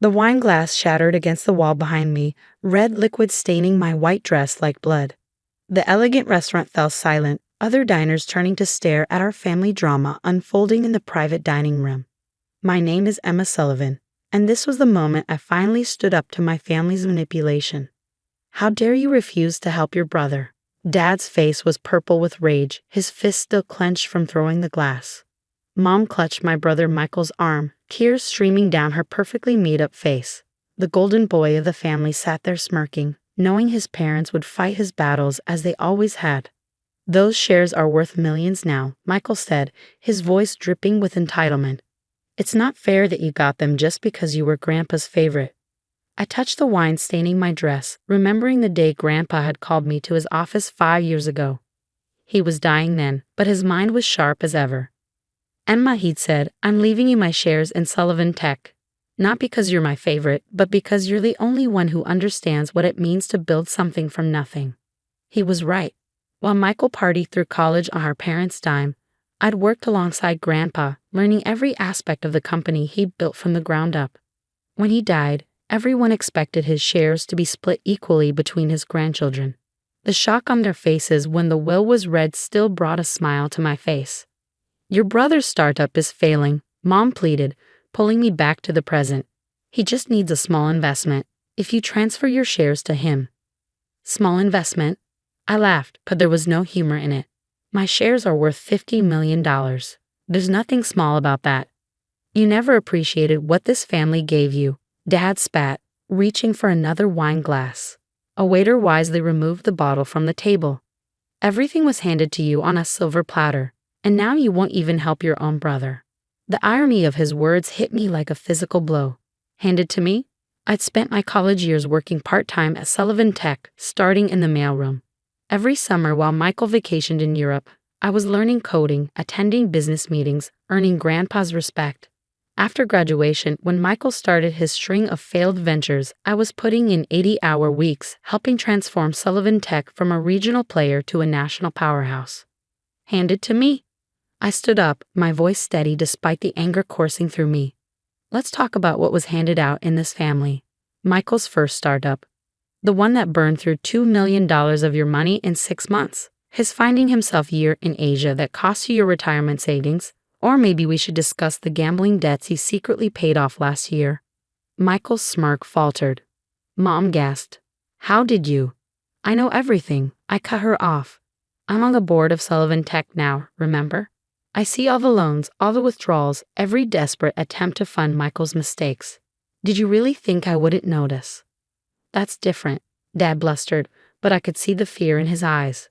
The wine glass shattered against the wall behind me, red liquid staining my white dress like blood. The elegant restaurant fell silent, other diners turning to stare at our family drama unfolding in the private dining room. My name is Emma Sullivan, and this was the moment I finally stood up to my family's manipulation. How dare you refuse to help your brother? Dad's face was purple with rage, his fist still clenched from throwing the glass. Mom clutched my brother Michael's arm, tears streaming down her perfectly made-up face. The golden boy of the family sat there smirking, knowing his parents would fight his battles as they always had. "Those shares are worth millions now," Michael said, his voice dripping with entitlement. "It's not fair that you got them just because you were Grandpa's favorite." I touched the wine staining my dress, remembering the day Grandpa had called me to his office 5 years ago. He was dying then, but his mind was sharp as ever. "Emma," he'd said, "I'm leaving you my shares in Sullivan Tech. Not because you're my favorite, but because you're the only one who understands what it means to build something from nothing." He was right. While Michael partied through college on our parents' dime, I'd worked alongside Grandpa, learning every aspect of the company he'd built from the ground up. When he died, everyone expected his shares to be split equally between his grandchildren. The shock on their faces when the will was read still brought a smile to my face. "Your brother's startup is failing," Mom pleaded, pulling me back to the present. "He just needs a small investment. If you transfer your shares to him." "Small investment?" I laughed, but there was no humor in it. "My shares are worth $50 million. There's nothing small about that." "You never appreciated what this family gave you," Dad spat, reaching for another wine glass. A waiter wisely removed the bottle from the table. "Everything was handed to you on a silver platter, and now you won't even help your own brother." The irony of his words hit me like a physical blow. Handed to me? I'd spent my college years working part-time at Sullivan Tech, starting in the mailroom. Every summer while Michael vacationed in Europe, I was learning coding, attending business meetings, earning Grandpa's respect. After graduation, when Michael started his string of failed ventures, I was putting in 80-hour weeks, helping transform Sullivan Tech from a regional player to a national powerhouse. Handed to me? I stood up, my voice steady despite the anger coursing through me. "Let's talk about what was handed out in this family. Michael's first startup. The one that burned through $2 million of your money in 6 months. His finding himself year in Asia that cost you your retirement savings. Or maybe we should discuss the gambling debts he secretly paid off last year." Michael's smirk faltered. Mom gasped. "How did you?" "I know everything," I cut her off. "I'm on the board of Sullivan Tech now, remember? I see all the loans, all the withdrawals, every desperate attempt to fund Michael's mistakes. Did you really think I wouldn't notice?" "That's different," Dad blustered, but I could see the fear in his eyes.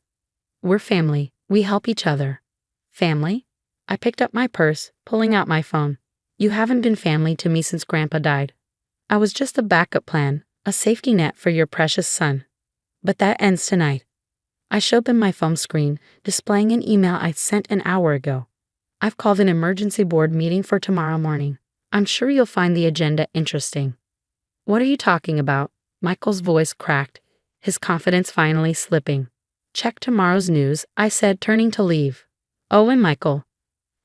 "We're family. We help each other." "Family?" I picked up my purse, pulling out my phone. "You haven't been family to me since Grandpa died. I was just a backup plan, a safety net for your precious son. But that ends tonight." I showed them my phone screen, displaying an email I'd sent an hour ago. "I've called an emergency board meeting for tomorrow morning. I'm sure you'll find the agenda interesting." "What are you talking about?" Michael's voice cracked, his confidence finally slipping. "Check tomorrow's news," I said, turning to leave. "Oh, and Michael,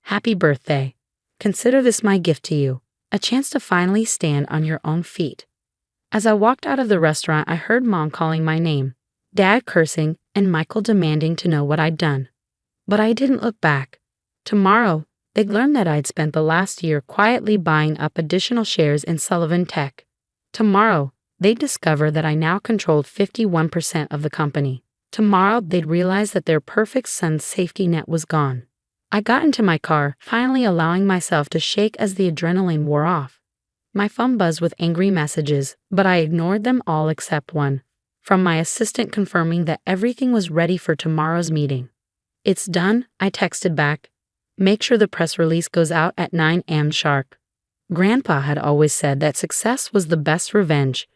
happy birthday. Consider this my gift to you, a chance to finally stand on your own feet." As I walked out of the restaurant, I heard Mom calling my name, Dad cursing, and Michael demanding to know what I'd done. But I didn't look back. Tomorrow, they'd learn that I'd spent the last year quietly buying up additional shares in Sullivan Tech. Tomorrow, they'd discover that I now controlled 51% of the company. Tomorrow, they'd realize that their perfect son's safety net was gone. I got into my car, finally allowing myself to shake as the adrenaline wore off. My phone buzzed with angry messages, but I ignored them all except one, from my assistant confirming that everything was ready for tomorrow's meeting. "It's done," I texted back. "Make sure the press release goes out at 9 a.m. sharp." Grandpa had always said that success was the best revenge.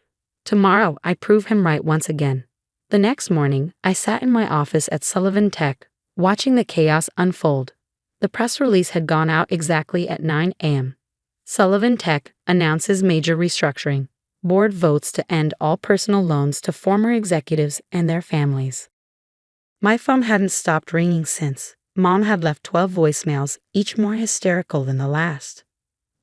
Tomorrow, I prove him right once again. The next morning, I sat in my office at Sullivan Tech, watching the chaos unfold. The press release had gone out exactly at 9 a.m. Sullivan Tech announces major restructuring. Board votes to end all personal loans to former executives and their families. My phone hadn't stopped ringing since. Mom had left 12 voicemails, each more hysterical than the last.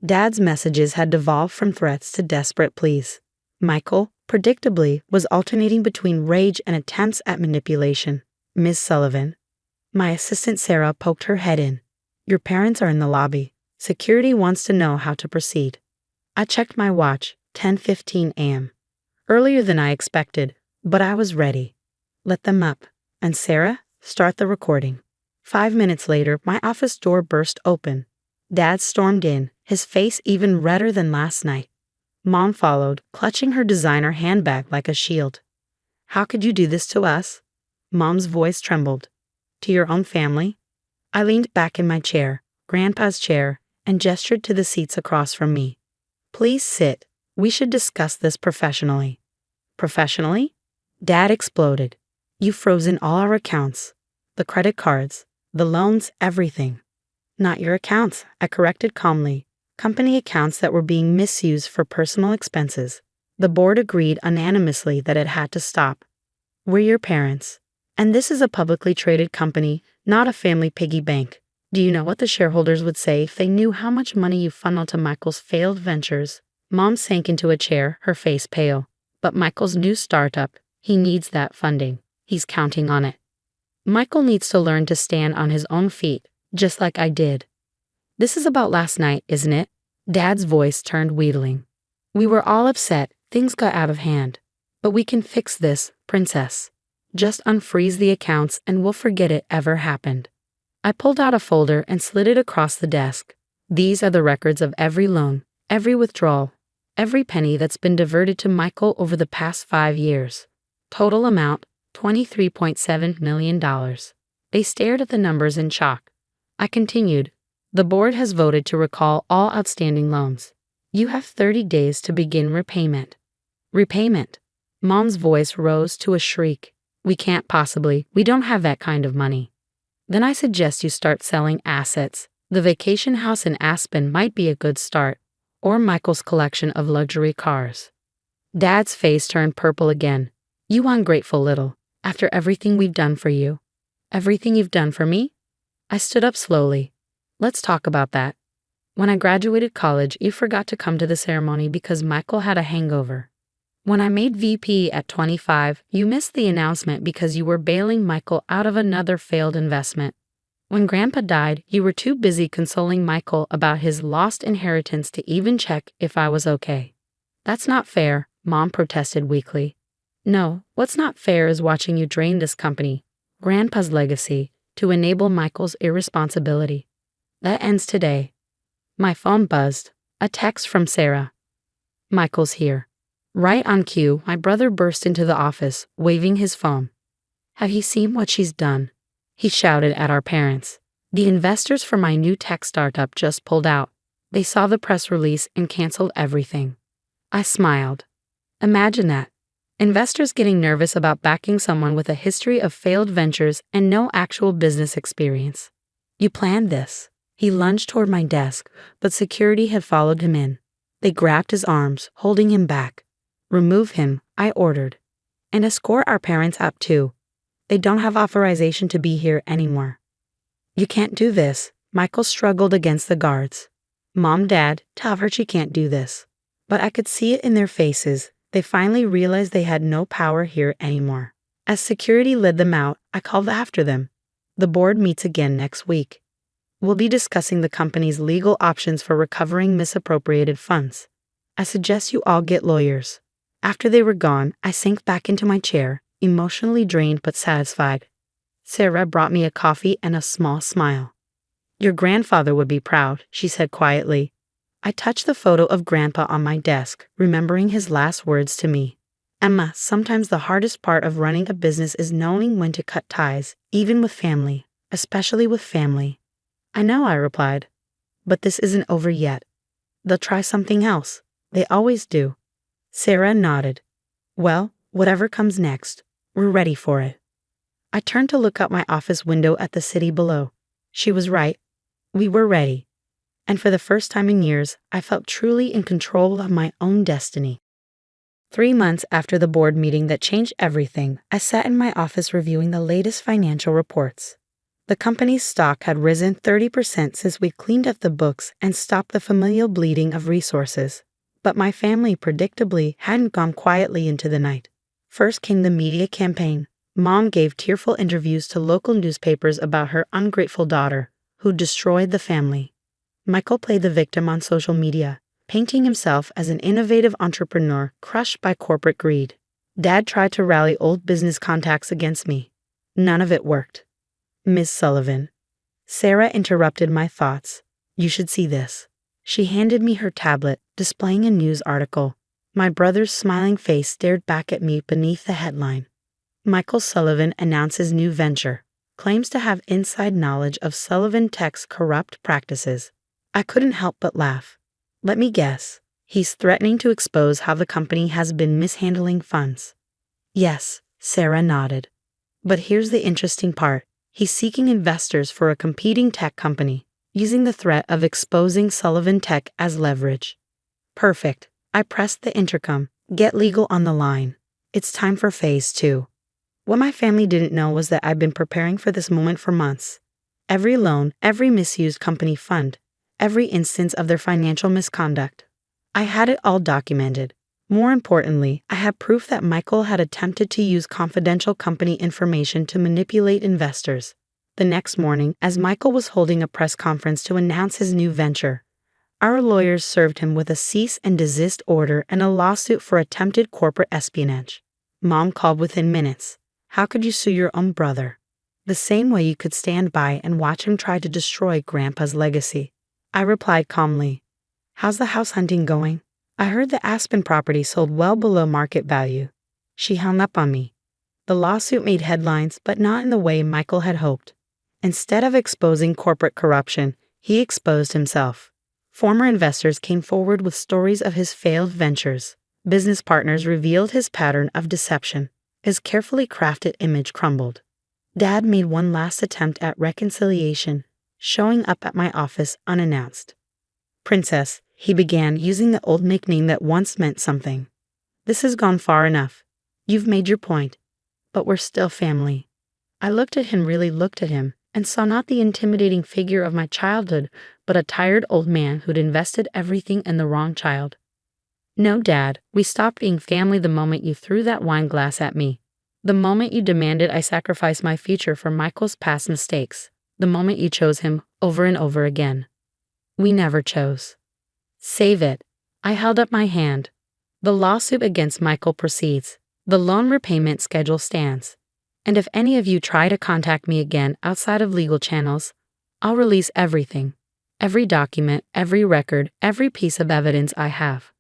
Dad's messages had devolved from threats to desperate pleas. Michael, predictably, was alternating between rage and attempts at manipulation. Miss Sullivan. My assistant Sarah poked her head in. Your parents are in the lobby. Security wants to know how to proceed. I checked my watch, 10:15 a.m. Earlier than I expected, but I was ready. Let them up. And Sarah, start the recording. 5 minutes later, my office door burst open. Dad stormed in, his face even redder than last night. Mom followed, clutching her designer handbag like a shield. How could you do this to us? Mom's voice trembled. To your own family? I leaned back in my chair, Grandpa's chair, and gestured to the seats across from me. Please sit. We should discuss this professionally. Professionally? Dad exploded. You've frozen all our accounts. The credit cards, the loans, everything. Not your accounts, I corrected calmly. Company accounts that were being misused for personal expenses. The board agreed unanimously that it had to stop. We're your parents. And this is a publicly traded company, not a family piggy bank. Do you know what the shareholders would say if they knew how much money you funneled to Michael's failed ventures? Mom sank into a chair, her face pale. But Michael's new startup, he needs that funding. He's counting on it. Michael needs to learn to stand on his own feet, just like I did. This is about last night, isn't it? Dad's voice turned wheedling. We were all upset, things got out of hand. But we can fix this, princess. Just unfreeze the accounts and we'll forget it ever happened. I pulled out a folder and slid it across the desk. These are the records of every loan, every withdrawal, every penny that's been diverted to Michael over the past 5 years. Total amount, $23.7 million. They stared at the numbers in shock. I continued. The board has voted to recall all outstanding loans. You have 30 days to begin repayment. Repayment. Mom's voice rose to a shriek. We can't possibly. We don't have that kind of money. Then I suggest you start selling assets. The vacation house in Aspen might be a good start, or Michael's collection of luxury cars. Dad's face turned purple again. You ungrateful little. After everything we've done for you. Everything you've done for me? I stood up slowly. Let's talk about that. When I graduated college, you forgot to come to the ceremony because Michael had a hangover. When I made VP at 25, you missed the announcement because you were bailing Michael out of another failed investment. When Grandpa died, you were too busy consoling Michael about his lost inheritance to even check if I was okay. That's not fair, Mom protested weakly. No, what's not fair is watching you drain this company, Grandpa's legacy, to enable Michael's irresponsibility. That ends today. My phone buzzed. A text from Sarah. Michael's here. Right on cue, my brother burst into the office, waving his phone. Have you seen what she's done? He shouted at our parents. The investors for my new tech startup just pulled out. They saw the press release and canceled everything. I smiled. Imagine that. Investors getting nervous about backing someone with a history of failed ventures and no actual business experience. You planned this. He lunged toward my desk, but security had followed him in. They grabbed his arms, holding him back. Remove him, I ordered. And escort our parents up too. They don't have authorization to be here anymore. You can't do this. Michael struggled against the guards. Mom, Dad, tell her she can't do this. But I could see it in their faces. They finally realized they had no power here anymore. As security led them out, I called after them. The board meets again next week. We'll be discussing the company's legal options for recovering misappropriated funds. I suggest you all get lawyers. After they were gone, I sank back into my chair, emotionally drained but satisfied. Sarah brought me a coffee and a small smile. Your grandfather would be proud, she said quietly. I touched the photo of Grandpa on my desk, remembering his last words to me. Emma, sometimes the hardest part of running a business is knowing when to cut ties, even with family, especially with family. I know, I replied. But this isn't over yet. They'll try something else. They always do. Sarah nodded. Well, whatever comes next, we're ready for it. I turned to look out my office window at the city below. She was right. We were ready. And for the first time in years, I felt truly in control of my own destiny. 3 months after the board meeting that changed everything, I sat in my office reviewing the latest financial reports. The company's stock had risen 30% since we cleaned up the books and stopped the familial bleeding of resources. But my family predictably hadn't gone quietly into the night. First came the media campaign. Mom gave tearful interviews to local newspapers about her ungrateful daughter, who destroyed the family. Michael played the victim on social media, painting himself as an innovative entrepreneur crushed by corporate greed. Dad tried to rally old business contacts against me. None of it worked. Miss Sullivan. Sarah interrupted my thoughts. You should see this. She handed me her tablet, displaying a news article. My brother's smiling face stared back at me beneath the headline. Michael Sullivan announces new venture. Claims to have inside knowledge of Sullivan Tech's corrupt practices. I couldn't help but laugh. Let me guess. He's threatening to expose how the company has been mishandling funds. Yes, Sarah nodded. But here's the interesting part. He's seeking investors for a competing tech company, using the threat of exposing Sullivan Tech as leverage. Perfect. I pressed the intercom. Get legal on the line. It's time for phase 2. What my family didn't know was that I'd been preparing for this moment for months. Every loan, every misused company fund, every instance of their financial misconduct. I had it all documented. More importantly, I had proof that Michael had attempted to use confidential company information to manipulate investors. The next morning, as Michael was holding a press conference to announce his new venture, our lawyers served him with a cease and desist order and a lawsuit for attempted corporate espionage. Mom called within minutes. How could you sue your own brother? The same way you could stand by and watch him try to destroy Grandpa's legacy. I replied calmly. How's the house hunting going? I heard the Aspen property sold well below market value. She hung up on me. The lawsuit made headlines, but not in the way Michael had hoped. Instead of exposing corporate corruption, he exposed himself. Former investors came forward with stories of his failed ventures. Business partners revealed his pattern of deception. His carefully crafted image crumbled. Dad made one last attempt at reconciliation, showing up at my office unannounced. Princess, he began, using the old nickname that once meant something. This has gone far enough. You've made your point. But we're still family. I really looked at him, and saw not the intimidating figure of my childhood, but a tired old man who'd invested everything in the wrong child. No, Dad, we stopped being family the moment you threw that wine glass at me. The moment you demanded I sacrifice my future for Michael's past mistakes. The moment you chose him over and over again. We never chose. Save it. I held up my hand. The lawsuit against Michael proceeds. The loan repayment schedule stands. And if any of you try to contact me again outside of legal channels, I'll release everything. Every document, every record, every piece of evidence I have.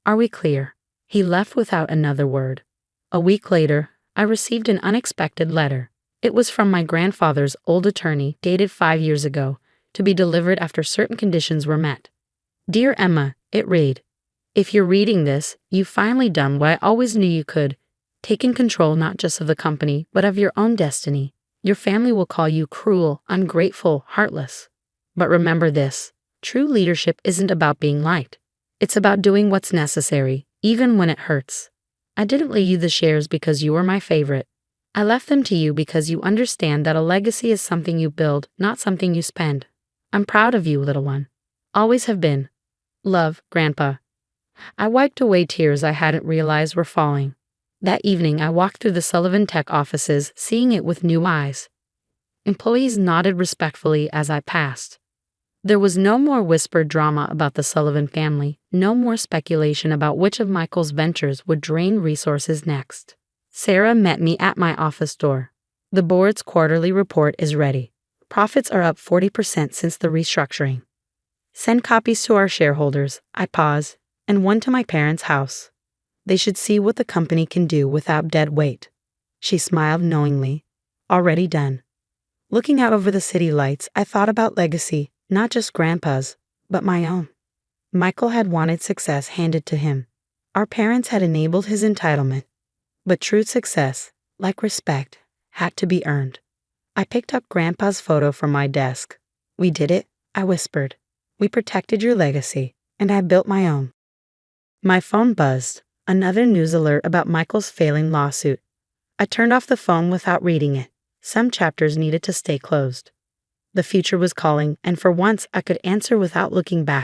Are we clear? He left without another word. A week later, I received an unexpected letter. It was from my grandfather's old attorney, dated 5 years ago, to be delivered after certain conditions were met. Dear Emma, it read, if you're reading this, you've finally done what I always knew you could, taken control not just of the company, but of your own destiny. Your family will call you cruel, ungrateful, heartless. But remember this, true leadership isn't about being liked. It's about doing what's necessary, even when it hurts. I didn't leave you the shares because you were my favorite. I left them to you because you understand that a legacy is something you build, not something you spend. I'm proud of you, little one. Always have been. Love, Grandpa. I wiped away tears I hadn't realized were falling. That evening, I walked through the Sullivan Tech offices, seeing it with new eyes. Employees nodded respectfully as I passed. There was no more whispered drama about the Sullivan family, no more speculation about which of Michael's ventures would drain resources next. Sarah met me at my office door. The board's quarterly report is ready. Profits are up 40% since the restructuring. Send copies to our shareholders, I pause, and one to my parents' house. They should see what the company can do without dead weight. She smiled knowingly. Already done. Looking out over the city lights, I thought about legacy, not just Grandpa's, but my own. Michael had wanted success handed to him. Our parents had enabled his entitlement. But true success, like respect, had to be earned. I picked up Grandpa's photo from my desk. We did it, I whispered. We protected your legacy, and I built my own. My phone buzzed, another news alert about Michael's failing lawsuit. I turned off the phone without reading it. Some chapters needed to stay closed. The future was calling, and for once I could answer without looking back.